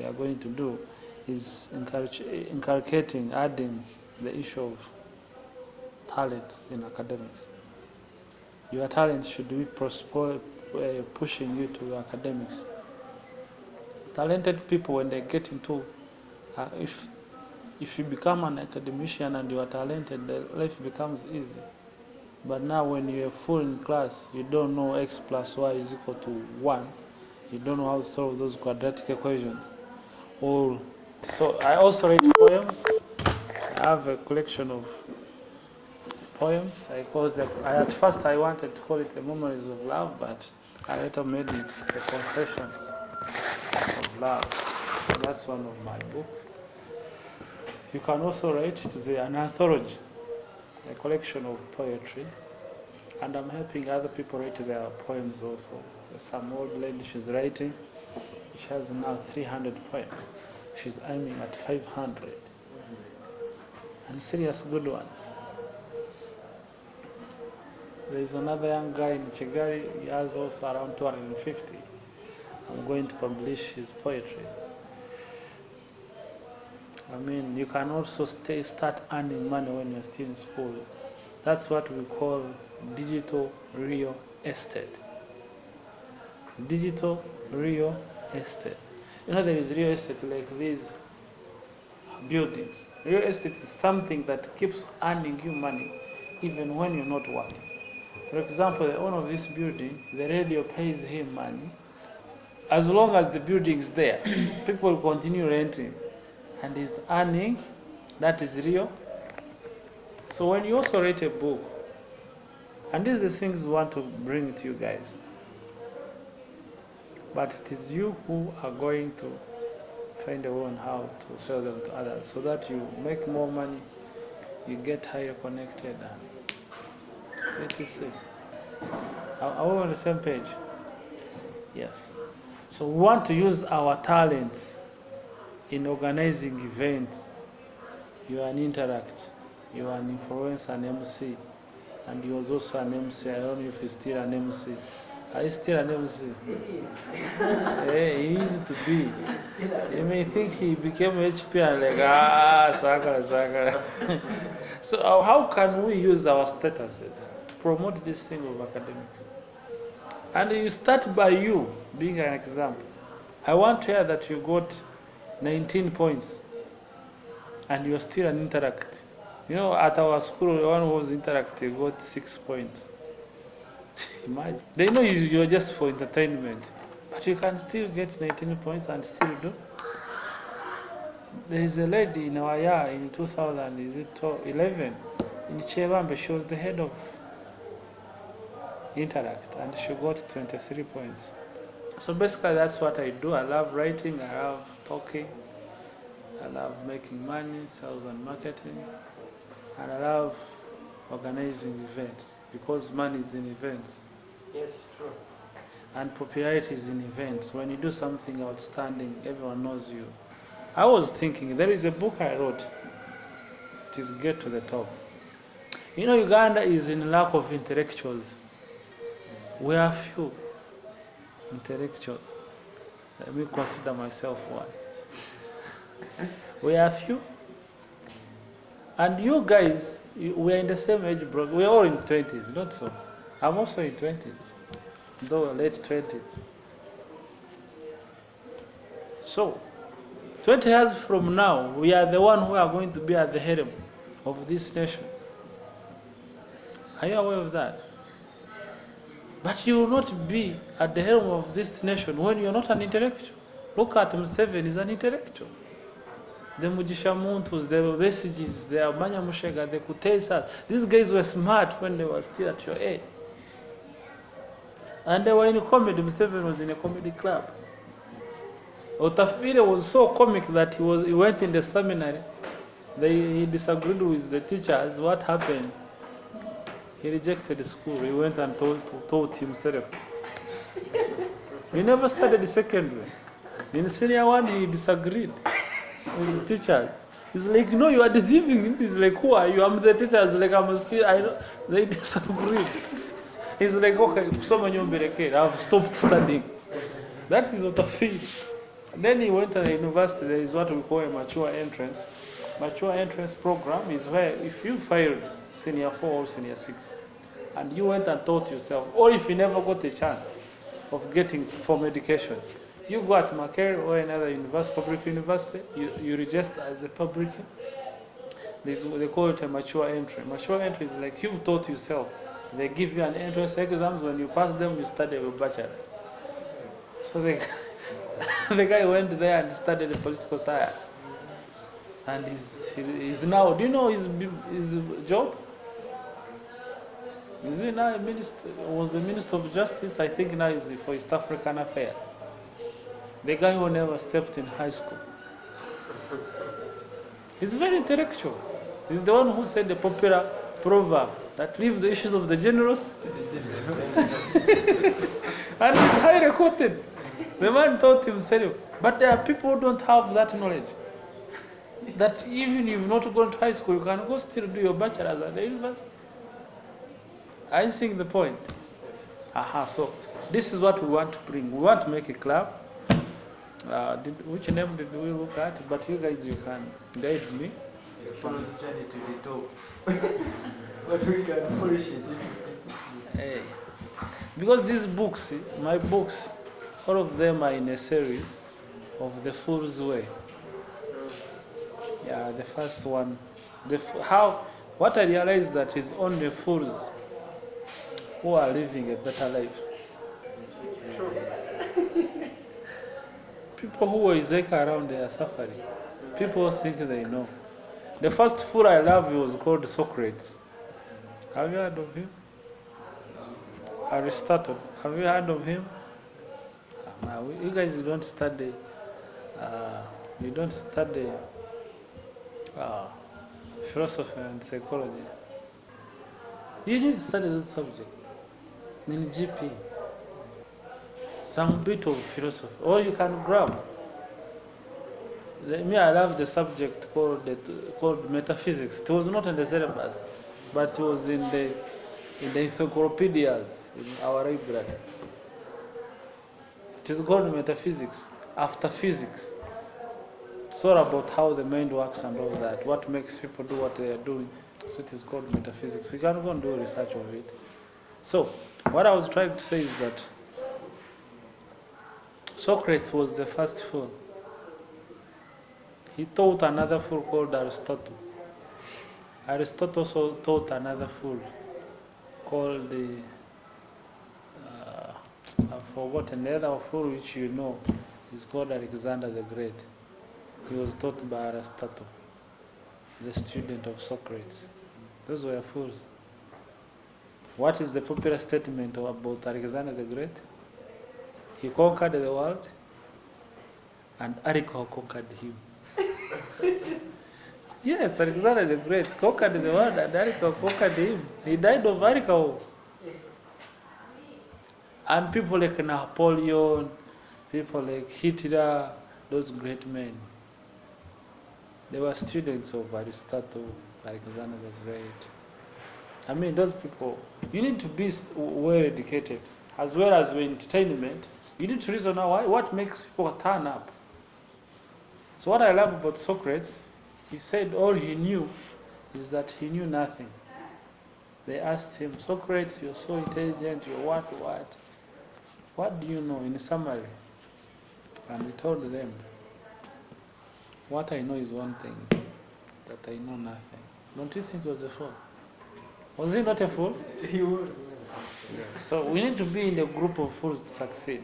are going to do is inculcating, adding the issue of talent in academics. Your talent should be pushing you to academics. Talented people, when they get into, if you become an academician and you are talented, the life becomes easy. But now when you're full in class, you don't know x plus y is equal to 1. You don't know how to solve those quadratic equations. So I also write poems. I have a collection of poems. At first I wanted to call it the Memories of Love, but I later made it the Confessions of Love. And that's one of my books. You can also write, it is an anthology, a collection of poetry, and I'm helping other people write their poems also. There's some old lady, she's writing. She has now 300 poems. She's aiming at 500, and serious good ones. There's another young guy in Kigali, he has also around 250. I'm going to publish his poetry. I mean, you can also start earning money when you're still in school. That's what we call digital real estate. Digital real estate. You know, there is real estate like these buildings. Real estate is something that keeps earning you money even when you're not working. For example, the owner of this building, the radio pays him money. As long as the building is there, people will continue renting, and he's earning. That is real. So when you also write a book, and these are the things we want to bring to you guys, but it is you who are going to find a way on how to sell them to others, so that you make more money, you get higher connected, and etc. Are we on the same page? Yes. So we want to use our talents in organizing events. You are an interact, you are an influencer, an MC, and he was also an MC. I don't know if he's still an MC. Are you still an MC? He is. Yeah, he used to be. He's still an You may MC. think he became HP and like, sakara. So how can we use our statuses to promote this thing of academics? And you start by you being an example. I want to hear that you got 19 points and you're still an interact. You know, at our school, the one who was interact, you got 6 points. Imagine. They know you're just for entertainment, but you can still get 19 points and still do. There is a lady in our year in 2011 in Chebambe. She was the head of Interact, and she got 23 points. So basically that's what I do. I love writing, I love talking, I love making money, sales and marketing, and I love organizing events, because money is in events. Yes, true. And popularity is in events. When you do something outstanding, everyone knows you. I was thinking, there is a book I wrote. It is Get to the Top. You know, Uganda is in lack of intellectuals. We are few intellectuals. Let me consider myself one. We are few. And you guys, we are in the same age bracket. We are all in 20s, not so. I'm also in 20s, though late 20s. So, 20 years from now, we are the one who are going to be at the head of this nation. Are you aware of that? But you will not be at the helm of this nation when you are not an intellectual. Look at Museveni, he's an intellectual. The Mugisha Muntus, the Besigis, the Amanya Mushega, the Kutesa, these guys were smart when they were still at your age. And they were in comedy. Museveni was in a comedy club. Otafire was so comic that he went in the seminary. He disagreed with the teachers. What happened? He rejected school. He went and taught himself. He never studied the secondary. In senior one, he disagreed with the teachers. He's like, no, you are deceiving him. He's like, who are you? I'm the teacher. He's like, I'm a student. I know. They disagreed. He's like, okay, I've stopped studying. That is what I feel. And then he went to the university. There is what we call a mature entrance. Mature entrance program is where if you failed senior 4 or senior 6, and you went and taught yourself, or if you never got a chance of getting formal education, you go at Makerere or another university, public university, you register as a public. They call it a mature entry. Mature entry is like you've taught yourself. They give you an entrance exams. When you pass them, you study your bachelor's. So the guy went there and studied political science. And he's now, do you know his job? Is he now a minister? Was the Minister of Justice? I think now he's for East African Affairs. The guy who never stepped in high school. He's very intellectual. He's the one who said the popular proverb that leave the issues of the generals. And he's highly quoted. The man taught himself. But there are people who don't have that knowledge. That even if you've not gone to high school, you can go still do your bachelor's at the university. I think the point. So this is what we want to bring. We want to make a club. Which name did we look at? But you guys, you can guide me. Follows journey to the top. But we can polish it. Hey. Because these books, my books, all of them are in a series of The Fool's Way. Yeah, the first one. What I realized that is only fools who are living a better life. People who are sick around, they are suffering. People think they know. The first fool I love was called Socrates. Have you heard of him? Aristotle. Have you heard of him? You guys don't study. You don't study philosophy and psychology. You need to study those subjects in GP. Some bit of philosophy, or you can grab. I love the subject called metaphysics. It was not in the syllabus, but it was in the encyclopedias in our library. It is called metaphysics, after physics. It's all about how the mind works and all that, what makes people do what they are doing. So it is called metaphysics. You can go and do research of it. So, what I was trying to say is that Socrates was the first fool. He taught another fool called Aristotle. Aristotle also taught another fool called I've forgotten. The other fool which you know is called Alexander the Great. He was taught by Aristotle, the student of Socrates. Those were fools. What is the popular statement about Alexander the Great? He conquered the world, and Arico conquered him. Yes, Alexander the Great conquered the world, and Arico conquered him. He died of Arico. And people like Napoleon, people like Hitler, those great men, they were students of Aristotle, Alexander the Great. I mean, those people, you need to be well educated, as well as your entertainment. You need to reason out what makes people turn up. So what I love about Socrates, he said all he knew is that he knew nothing. They asked him, Socrates, you're so intelligent, you're what? What do you know in summary? And he told them, what I know is one thing, that I know nothing. Don't you think he was a fool? Was he not a fool? He was. So we need to be in a group of fools to succeed.